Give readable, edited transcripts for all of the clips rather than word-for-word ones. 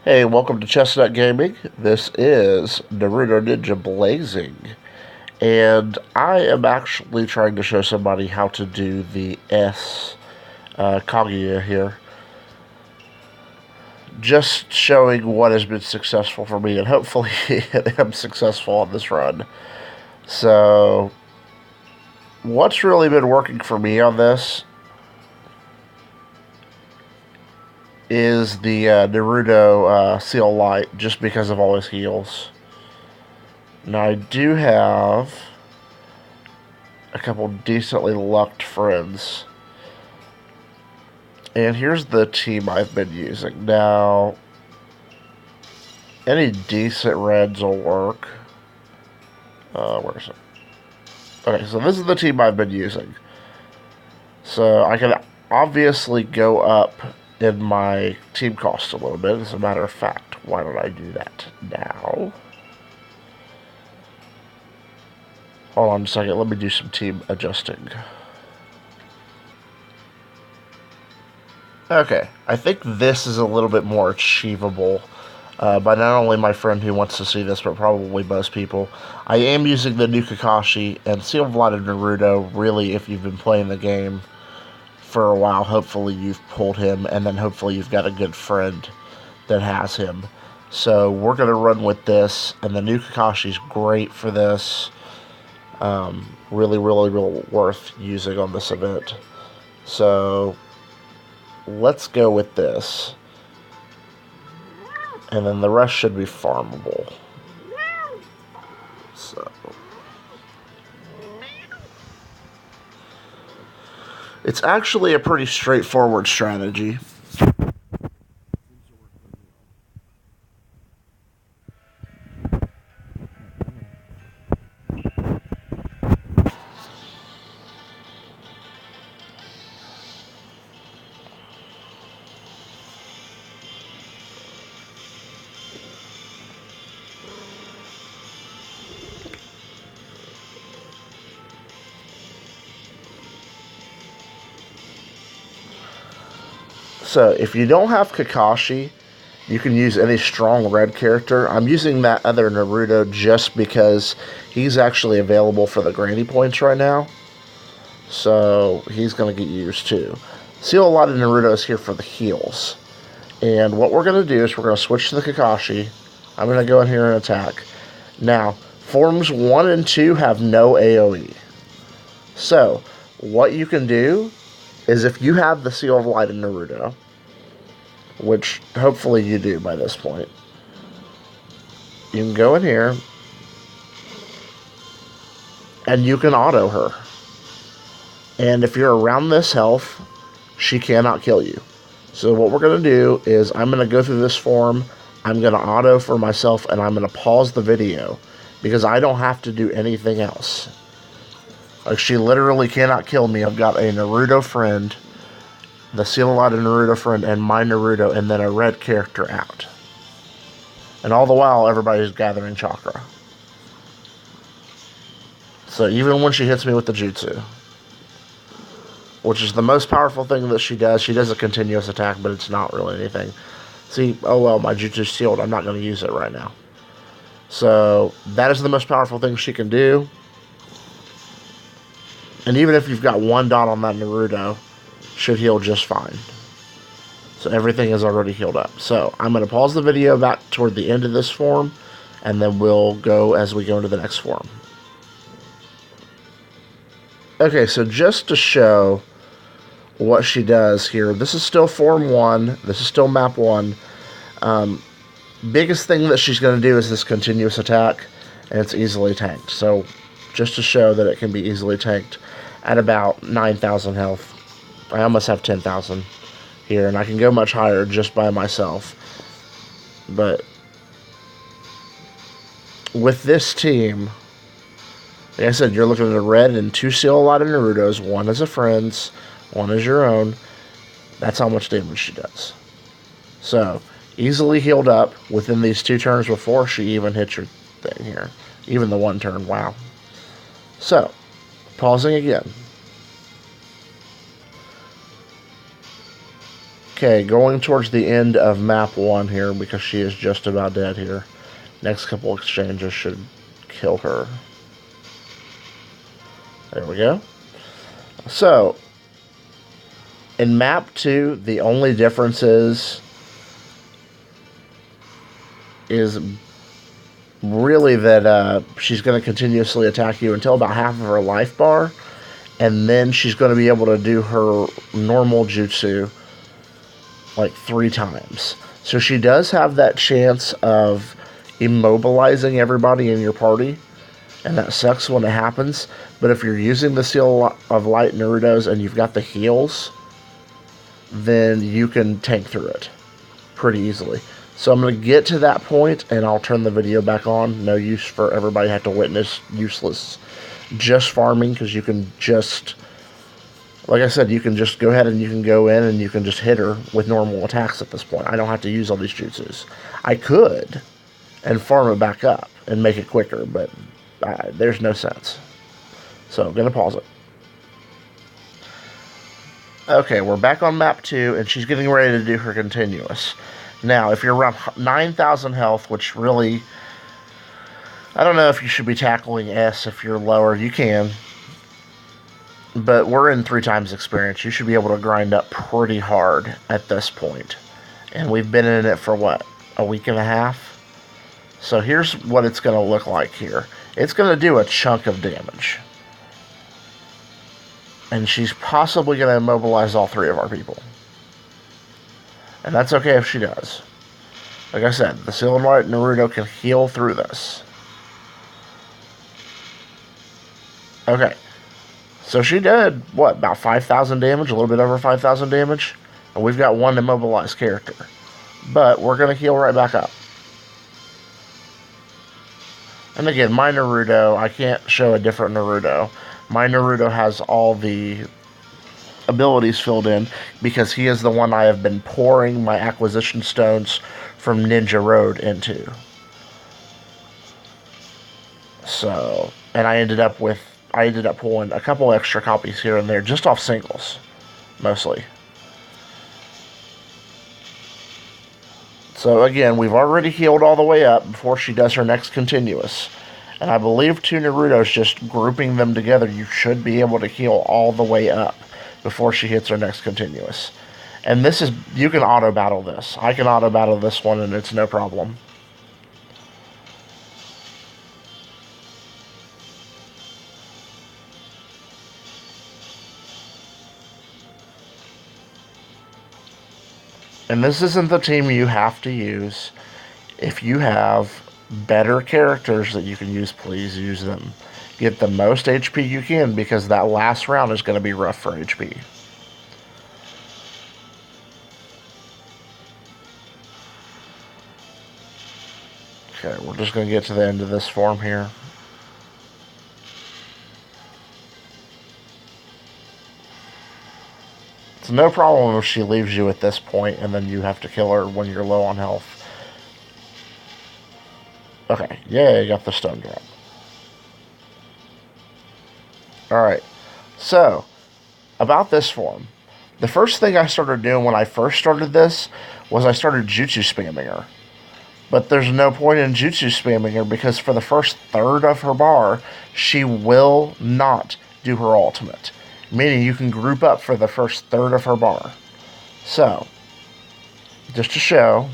Hey, welcome to Chestnut Gaming. This is Naruto Ninja Blazing, and I am actually trying to show somebody how to do the Kaguya here. Just showing what has been successful for me, and hopefully I'm successful on this run. So, what's really been working for me on this is the Naruto Seal Light, just because of all his heals. Now, I do have a couple decently lucked friends. And here's the team I've been using. Now, any decent reds will work. Where is it? Okay, so this is the team I've been using. So I can obviously go up in my team cost a little bit. As a matter of fact, why don't I do that now? Hold on a second, let me do some team adjusting. Okay, I think this is a little bit more achievable by not only my friend who wants to see this, but probably most people. I am using the new Kakashi, and Seal of Light Naruto, really, if you've been playing the game for a while, hopefully you've pulled him, and then hopefully you've got a good friend that has him. So we're going to run with this, and the new Kakashi's great for this. Really worth using on this event. So let's go with this, and then the rest should be farmable. So it's actually a pretty straightforward strategy. So, if you don't have Kakashi, you can use any strong red character. I'm using that other Naruto just because he's actually available for the granny points right now. So, he's going to get used too. Seal of Light Naruto is here for the heals. And what we're going to do is we're going to switch to the Kakashi. I'm going to go in here and attack. Now, forms 1 and 2 have no AoE. So, what you can do is if you have the Seal of Light in Naruto, which hopefully you do by this point, you can go in here and you can auto her. And if you're around this health, she cannot kill you. So what we're going to do is I'm going to go through this form, I'm going to auto for myself, and I'm going to pause the video because I don't have to do anything else. Like, she literally cannot kill me. I've got a Naruto friend, the Seal of Light Naruto friend, and my Naruto, and then a red character out. And all the while, everybody's gathering chakra. So even when she hits me with the jutsu, which is the most powerful thing that she does a continuous attack, but it's not really anything. See, oh well, my jutsu's sealed. I'm not going to use it right now. So that is the most powerful thing she can do. And even if you've got one dot on that Naruto, should heal just fine. So everything is already healed up. So I'm going to pause the video back toward the end of this form, and then we'll go as we go into the next form. Okay, so just to show what she does here, this is still form 1, this is still map 1. Biggest thing that she's going to do is this continuous attack, and it's easily tanked. So just to show that it can be easily tanked at about 9,000 health. I almost have 10,000 here, and I can go much higher just by myself. But with this team, like I said, you're looking at a red and 2 Seal of Light Narutos. One is a friend's, one is your own. That's how much damage she does. So, easily healed up within these 2 turns before she even hits your thing here. Even the 1 turn, wow. So, pausing again. Okay, going towards the end of map 1 here because she is just about dead here. Next couple exchanges should kill her. There we go. So, in map 2, the only difference is really that she's going to continuously attack you until about half of her life bar, and then she's going to be able to do her normal jutsu like 3 times. So she does have that chance of immobilizing everybody in your party, and that sucks when it happens. But if you're using the Seal of Light Naruto's and you've got the heals, then you can tank through it pretty easily. So I'm going to get to that point, and I'll turn the video back on. No use for everybody to have to witness useless just farming, because you can just, like I said, you can just go ahead and you can go in and you can just hit her with normal attacks at this point. I don't have to use all these jutsus. I could and farm it back up and make it quicker, but there's no sense. So I'm going to pause it. Okay, we're back on map 2, and she's getting ready to do her continuous. Now, if you're around 9,000 health, which really, I don't know if you should be tackling S. If you're lower, you can. But we're in 3 times experience. You should be able to grind up pretty hard at this point. And we've been in it for, what, a week and a half? So here's what it's going to look like here. It's going to do a chunk of damage. And she's possibly going to immobilize all 3 of our people. And that's okay if she does. Like I said, the Seal of Light Naruto can heal through this. Okay. So she did, what, about 5,000 damage? A little bit over 5,000 damage? And we've got 1 immobilized character. But we're going to heal right back up. And again, my Naruto, I can't show a different Naruto. My Naruto has all the abilities filled in because he is the one I have been pouring my acquisition stones from Ninja Road into. So, and I ended up pulling a couple extra copies here and there just off singles, mostly. So again, we've already healed all the way up before she does her next continuous. And I believe 2 Narutos, just grouping them together, you should be able to heal all the way up before she hits her next continuous. And this is, you can auto battle this. I can auto battle this one and it's no problem. And this isn't the team you have to use. If you have better characters that you can use, please use them. Get the most HP you can, because that last round is going to be rough for HP. Okay, we're just going to get to the end of this form here. It's no problem if she leaves you at this point and then you have to kill her when you're low on health. Okay, yay, got the stun drop. Alright, so, about this form. The first thing I started doing when I first started this was I started jutsu spamming her. But there's no point in jutsu spamming her because for the first third of her bar, she will not do her ultimate. Meaning you can group up for the first third of her bar. So, just to show,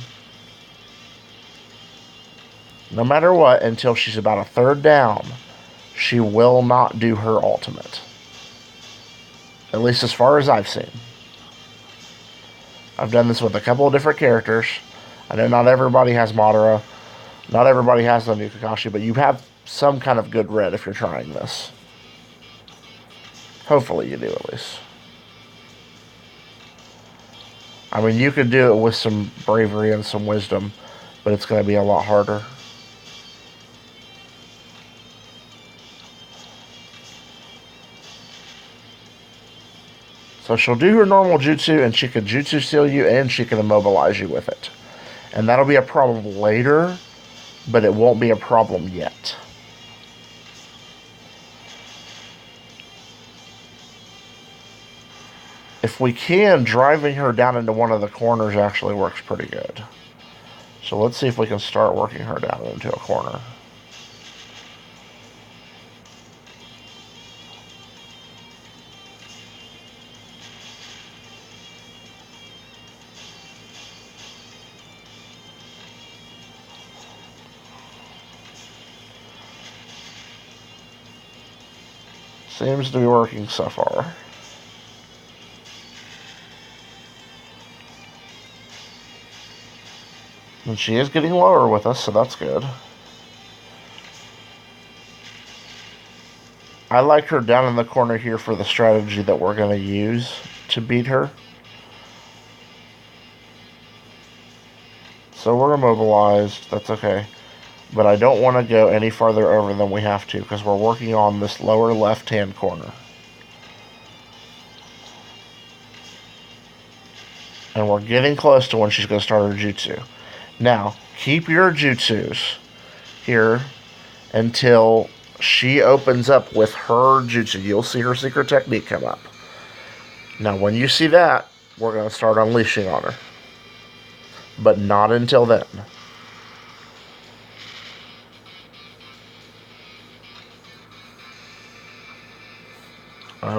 no matter what, until she's about a third down, she will not do her ultimate. At least as far as I've seen. I've done this with a couple of different characters. I know not everybody has Madara. Not everybody has the new Kakashi, but you have some kind of good red if you're trying this. Hopefully you do, at least. I mean, you could do it with some bravery and some wisdom, but it's going to be a lot harder. So she'll do her normal jutsu, and she can jutsu seal you, and she can immobilize you with it. And that'll be a problem later, but it won't be a problem yet. if we can, driving her down into one of the corners actually works pretty good. So let's see if we can start working her down into a corner. Seems to be working so far. And she is getting lower with us, so that's good. I like her down in the corner here for the strategy that we're going to use to beat her. So we're immobilized, that's okay. But I don't want to go any farther over than we have to, because we're working on this lower left-hand corner. And we're getting close to when she's going to start her jutsu. Now, keep your jutsus here until she opens up with her jutsu. You'll see her secret technique come up. Now, when you see that, we're going to start unleashing on her. But not until then.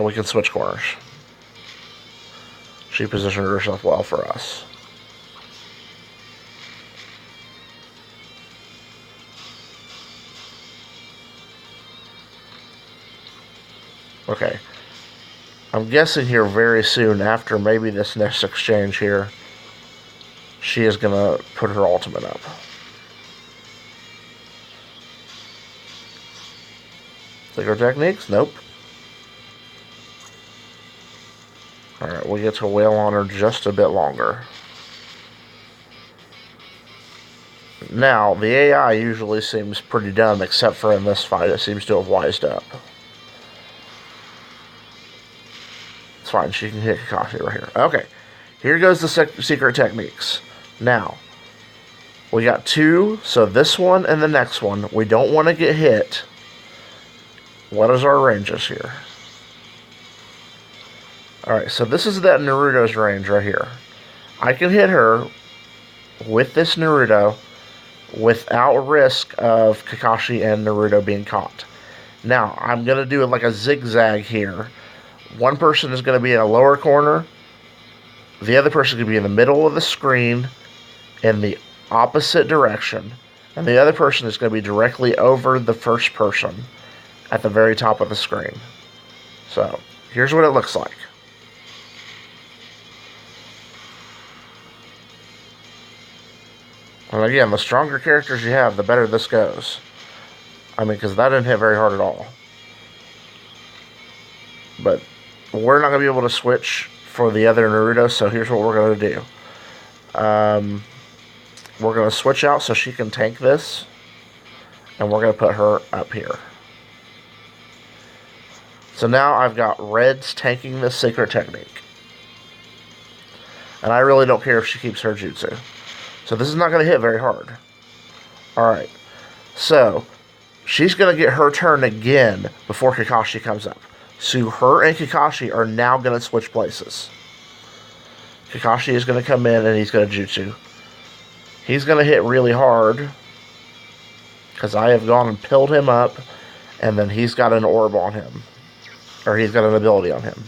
We can switch corners. She positioned herself well for us. Okay. I'm guessing here very soon, after maybe this next exchange here, she is going to put her ultimate up. Secret techniques? Nope. Alright, we get to wail on her just a bit longer. Now, the AI usually seems pretty dumb, except for in this fight. It seems to have wised up. It's fine, she can hit Kakashi right here. Okay, here goes the secret techniques. Now, we got two, so this one and the next one. We don't want to get hit. What is our ranges here? Alright, so this is that Naruto's range right here. I can hit her with this Naruto without risk of Kakashi and Naruto being caught. Now, I'm going to do like a zigzag here. One person is going to be in a lower corner. The other person could be in the middle of the screen in the opposite direction. And the other person is going to be directly over the first person at the very top of the screen. So, here's what it looks like. And again, the stronger characters you have, the better this goes. I mean, because that didn't hit very hard at all. But we're not going to be able to switch for the other Naruto, so here's what we're going to do. We're going to switch out so she can tank this. And we're going to put her up here. So now I've got Reds tanking this secret technique. And I really don't care if she keeps her jutsu. So this is not going to hit very hard. Alright. So, she's going to get her turn again before Kakashi comes up. So her and Kakashi are now going to switch places. Kakashi is going to come in and he's going to jutsu. He's going to hit really hard. Because I have gone and pilled him up. And then he's got an orb on him. Or he's got an ability on him.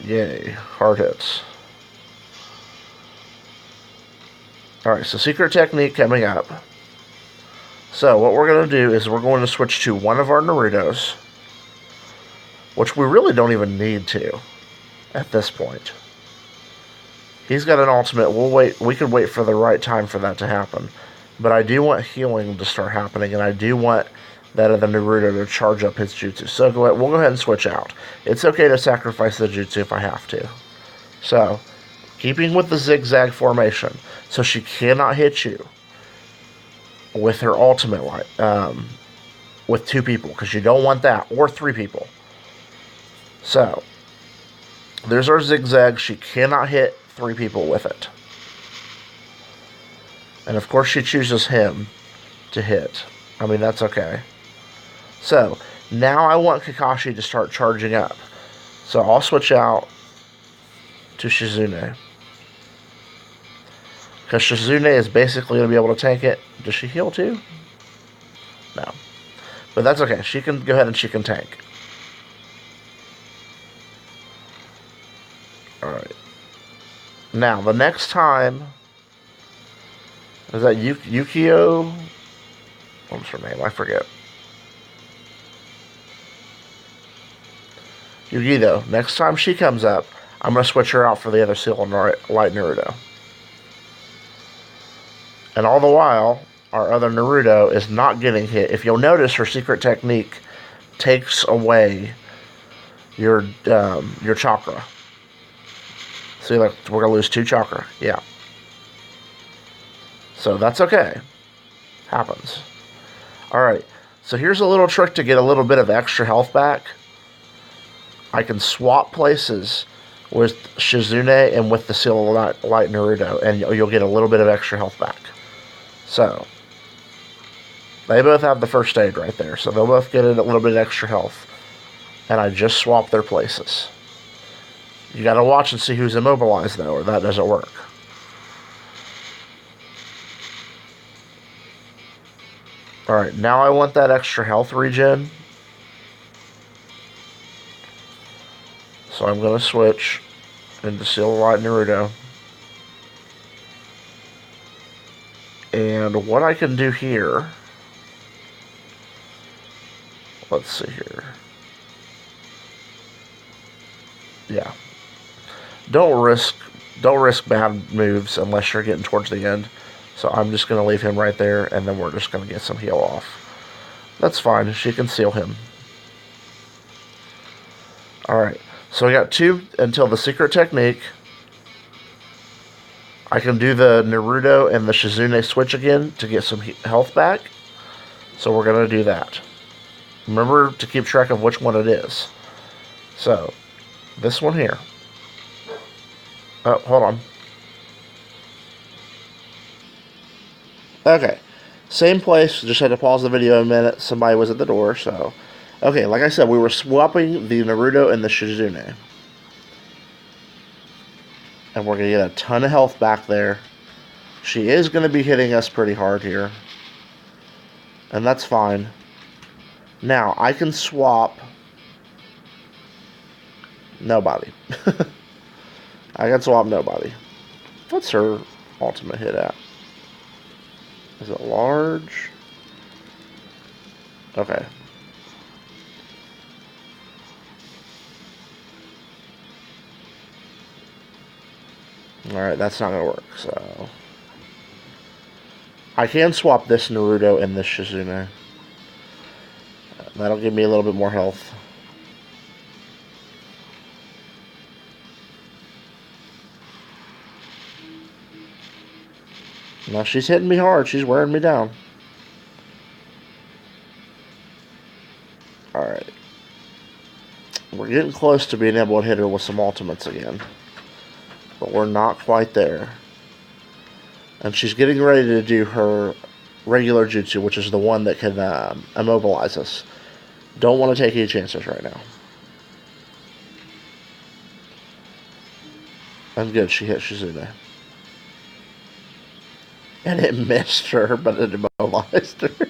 Yay, hard hits. Alright, so secret technique coming up. So, what we're going to do is we're going to switch to one of our Narutos. Which we really don't even need to at this point. He's got an ultimate. We'll wait. We could wait for the right time for that to happen. But I do want healing to start happening, and I do want that other Naruto to charge up his jutsu. So we'll go ahead and switch out. It's okay to sacrifice the jutsu if I have to. So, keeping with the zigzag formation, so she cannot hit you with her ultimate light, with two people, because you don't want that, or three people. So, there's our zigzag. She cannot hit 3 people with it. And of course she chooses him to hit. I mean, that's okay. So, now I want Kakashi to start charging up. So I'll switch out to Shizune. Because Shizune is basically going to be able to tank it. Does she heal too? No. But that's okay. She can go ahead and she can tank. Alright. Now, the next time... Is that Yukio? What's her name? I forget. Yugido. Next time she comes up, I'm going to switch her out for the other Seal of Light Naruto. And all the while, our other Naruto is not getting hit. If you'll notice, her secret technique takes away your chakra. See, like, we're going to lose 2 chakra. Yeah. So that's okay. Happens. Alright. So here's a little trick to get a little bit of extra health back. I can swap places with Shizune and with the Seal of Light Naruto, and you'll get a little bit of extra health back. So, they both have the first aid right there, so they'll both get a little bit of extra health. And I just swapped their places. You gotta watch and see who's immobilized, though, or that doesn't work. Alright, now I want that extra health regen. So I'm going to switch into Seal of Light Naruto. And what I can do here... Let's see here. Yeah. Don't risk bad moves unless you're getting towards the end. So I'm just going to leave him right there, and then we're just going to get some heal off. That's fine. She can seal him. Alright. So I got 2 until the secret technique. I can do the Naruto and the Shizune switch again to get some health back. So we're going to do that. Remember to keep track of which one it is. So, this one here. Oh, hold on. Okay. Same place, just had to pause the video a minute. Somebody was at the door, so... Okay, like I said, we were swapping the Naruto and the Shizune. And we're going to get a ton of health back there. She is going to be hitting us pretty hard here. And that's fine. Now, I can swap... Nobody. I can swap nobody. What's her ultimate hit at? Is it large? Okay. Alright, that's not going to work, so... I can swap this Naruto and this Shizune. That'll give me a little bit more health. Now she's hitting me hard. She's wearing me down. Alright. We're getting close to being able to hit her with some ultimates again. But we're not quite there. And she's getting ready to do her regular jutsu, which is the one that can immobilize us. Don't want to take any chances right now. And good, she hit Shizune. And it missed her, but it immobilized her.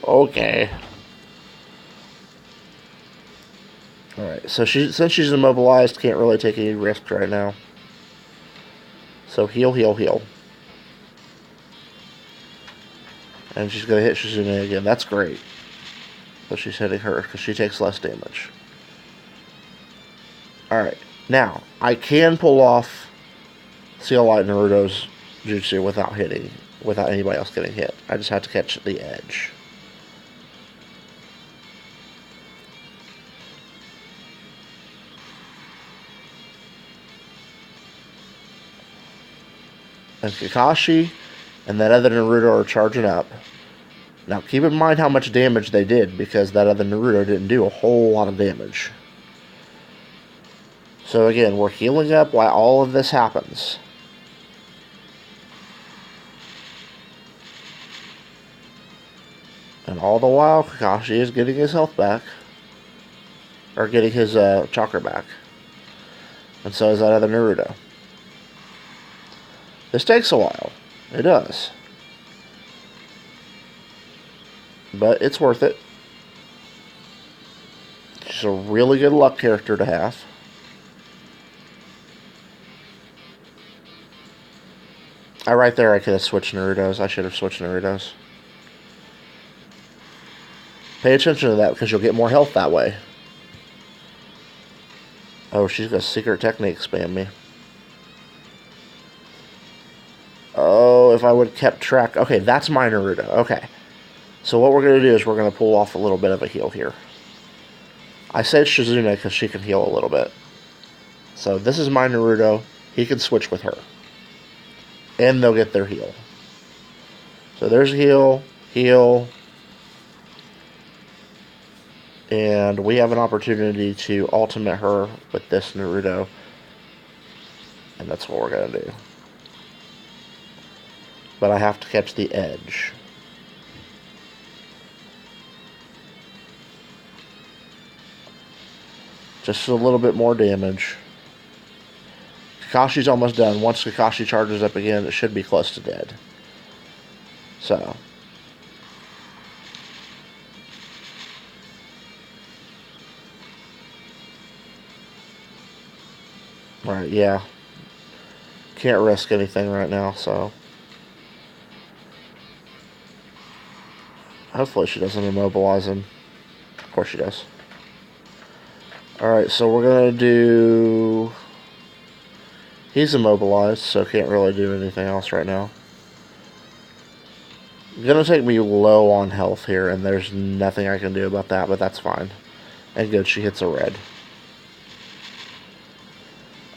Okay. Alright, so since she's immobilized, can't really take any risks right now. So heal, heal, heal. And she's going to hit Shizune again. That's great. But she's hitting her because she takes less damage. Alright. Now, I can pull off Seal of Light Naruto's jutsu without anybody else getting hit. I just have to catch the edge. And Kakashi and that other Naruto are charging up. Now keep in mind how much damage they did, because that other Naruto didn't do a whole lot of damage. So again, we're healing up while all of this happens. And all the while, Kakashi is getting his health back. Or getting his chakra back. And so is that other Naruto. This takes a while. It does. But it's worth it. She's a really good luck character to have. Right there I could have switched Narutos. I should have switched Narutos. Pay attention to that because you'll get more health that way. Oh, she's got a secret technique spam me. Oh, if I would have kept track. Okay, that's my Naruto. Okay. So what we're going to do is we're going to pull off a little bit of a heal here. I said Shizune because she can heal a little bit. So this is my Naruto. He can switch with her. And they'll get their heal. So there's a heal. Heal. And we have an opportunity to ultimate her with this Naruto. And that's what we're going to do. But I have to catch the edge. Just a little bit more damage. Kakashi's almost done. Once Kakashi charges up again, it should be close to dead. So. Right, yeah. Can't risk anything right now, so. Hopefully she doesn't immobilize him. Of course she does. Alright, so we're going to do... He's immobilized, so can't really do anything else right now. Gonna take me low on health here, and there's nothing I can do about that, but that's fine. And good, she hits a red.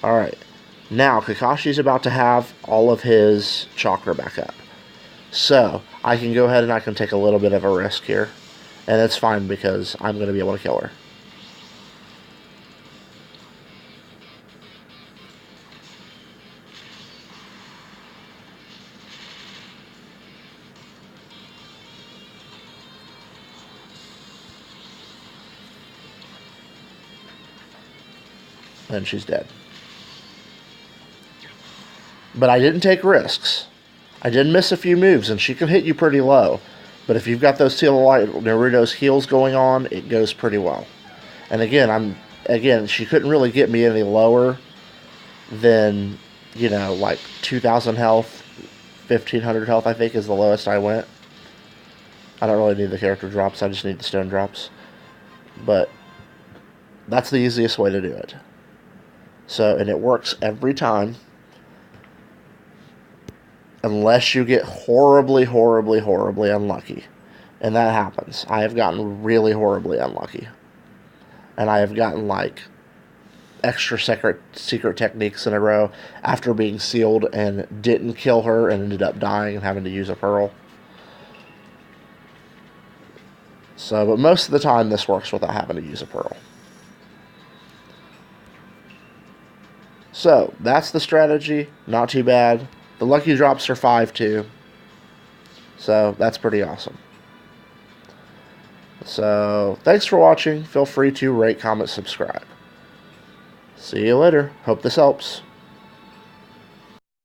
Alright. Now, Kakashi's about to have all of his chakra back up. So, I can go ahead and I can take a little bit of a risk here. And that's fine because I'm going to be able to kill her. And she's dead. But I didn't take risks. I did miss a few moves, and she can hit you pretty low. But if you've got those Seal of Light Naruto's heals going on, it goes pretty well. And again, she couldn't really get me any lower than, like 2,000 health, 1,500 health, I think, is the lowest I went. I don't really need the character drops, I just need the stone drops. But that's the easiest way to do it. So, and it works every time. Unless you get horribly, horribly, horribly unlucky. And that happens. I have gotten really horribly unlucky. And I have gotten, like, extra secret techniques in a row after being sealed and didn't kill her and ended up dying and having to use a pearl. So, but most of the time this works without having to use a pearl. So, that's the strategy. Not too bad. The lucky drops are 5 too. So, that's pretty awesome. So, thanks for watching. Feel free to rate, comment, subscribe. See you later. Hope this helps.